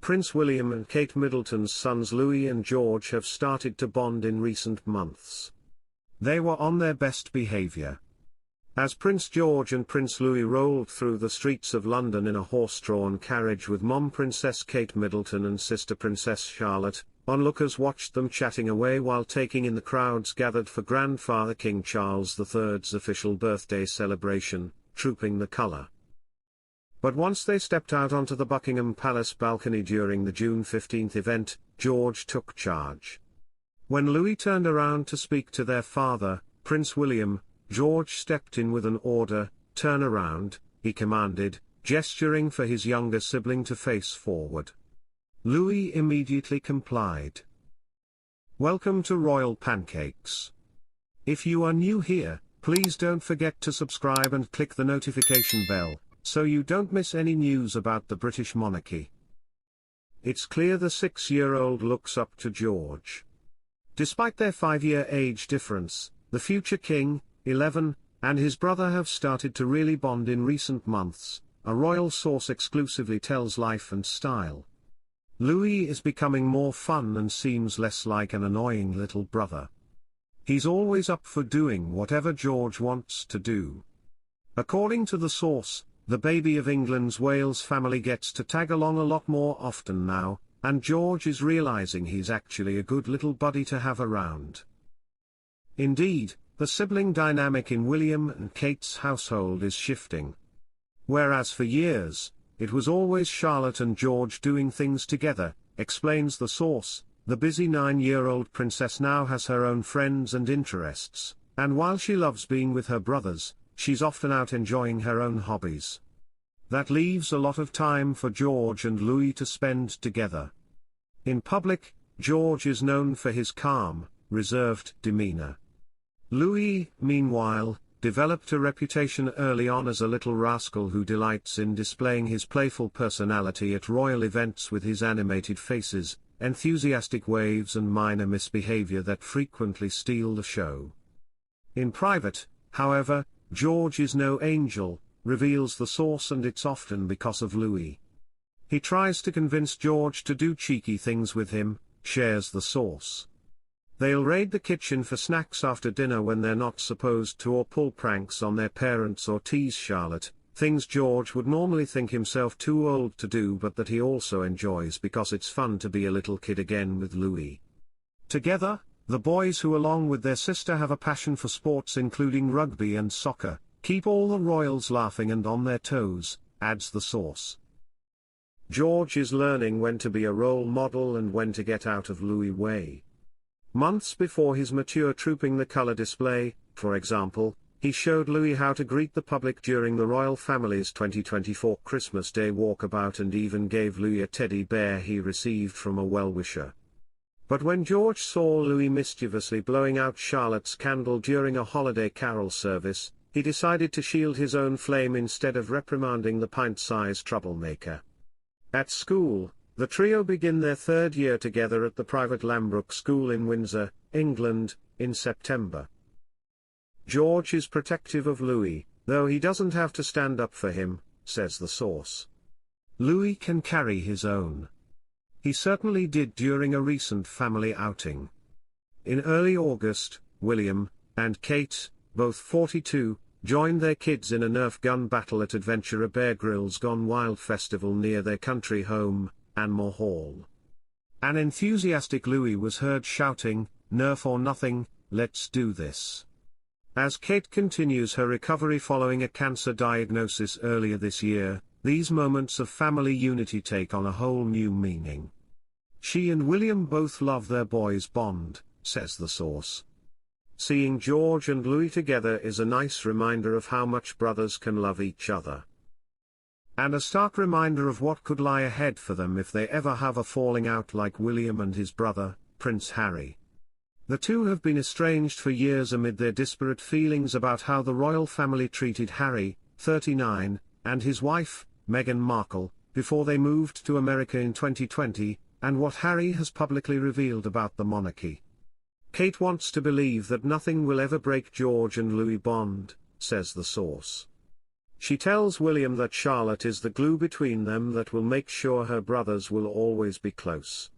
Prince William and Kate Middleton's sons Louis and George have started to bond in recent months. They were on their best behavior. As Prince George and Prince Louis rolled through the streets of London in a horse-drawn carriage with Mom Princess Kate Middleton and sister Princess Charlotte, onlookers watched them chatting away while taking in the crowds gathered for Grandfather King Charles III's official birthday celebration, Trooping the Colour. But once they stepped out onto the Buckingham Palace balcony during the June 15th event, George took charge. When Louis turned around to speak to their father, Prince William, George stepped in with an order. "Turn around," he commanded, gesturing for his younger sibling to face forward. Louis immediately complied. Welcome to Royal Pancakes. If you are new here, please don't forget to subscribe and click the notification bell, so you don't miss any news about the British monarchy. It's clear the 6-year-old looks up to George. Despite their 5-year age difference, the future king, 11, and his brother have started to really bond in recent months, a royal source exclusively tells Life and Style. Louis is becoming more fun and seems less like an annoying little brother. He's always up for doing whatever George wants to do. According to the source, the baby of England's Wales family gets to tag along a lot more often now, and George is realizing he's actually a good little buddy to have around. Indeed, the sibling dynamic in William and Kate's household is shifting. Whereas for years, it was always Charlotte and George doing things together, explains the source, the busy 9-year-old princess now has her own friends and interests, and while she loves being with her brothers, she's often out enjoying her own hobbies. That leaves a lot of time for George and Louis to spend together. In public, George is known for his calm, reserved demeanor. Louis, meanwhile, developed a reputation early on as a little rascal who delights in displaying his playful personality at royal events with his animated faces, enthusiastic waves and minor misbehavior that frequently steal the show. In private, however, George is no angel, reveals the source, and it's often because of Louis. He tries to convince George to do cheeky things with him, shares the source. They'll raid the kitchen for snacks after dinner when they're not supposed to, or pull pranks on their parents or tease Charlotte, things George would normally think himself too old to do but that he also enjoys because it's fun to be a little kid again with Louis. Together, the boys, who along with their sister have a passion for sports including rugby and soccer, keep all the royals laughing and on their toes, adds the source. George is learning when to be a role model and when to get out of Louis' way. Months before his mature Trooping the Colour display, for example, he showed Louis how to greet the public during the royal family's 2024 Christmas Day walkabout and even gave Louis a teddy bear he received from a well-wisher. But when George saw Louis mischievously blowing out Charlotte's candle during a holiday carol service, he decided to shield his own flame instead of reprimanding the pint-sized troublemaker. At school, the trio begin their 3rd year together at the private Lambrook School in Windsor, England, in September. George is protective of Louis, though he doesn't have to stand up for him, says the source. Louis can carry his own. He certainly did during a recent family outing. In early August, William and Kate, both 42, joined their kids in a Nerf gun battle at Adventurer Bear Grylls Gone Wild festival near their country home, Anmore Hall. An enthusiastic Louis was heard shouting, "Nerf or nothing, let's do this." As Kate continues her recovery following a cancer diagnosis earlier this year, these moments of family unity take on a whole new meaning. She and William both love their boys' bond, says the source. Seeing George and Louis together is a nice reminder of how much brothers can love each other. And a stark reminder of what could lie ahead for them if they ever have a falling out like William and his brother, Prince Harry. The two have been estranged for years amid their disparate feelings about how the royal family treated Harry, 39, and his wife, Meghan Markle, before they moved to America in 2020, and what Harry has publicly revealed about the monarchy. Kate wants to believe that nothing will ever break George and Louis' bond, says the source. She tells William that Charlotte is the glue between them that will make sure her brothers will always be close.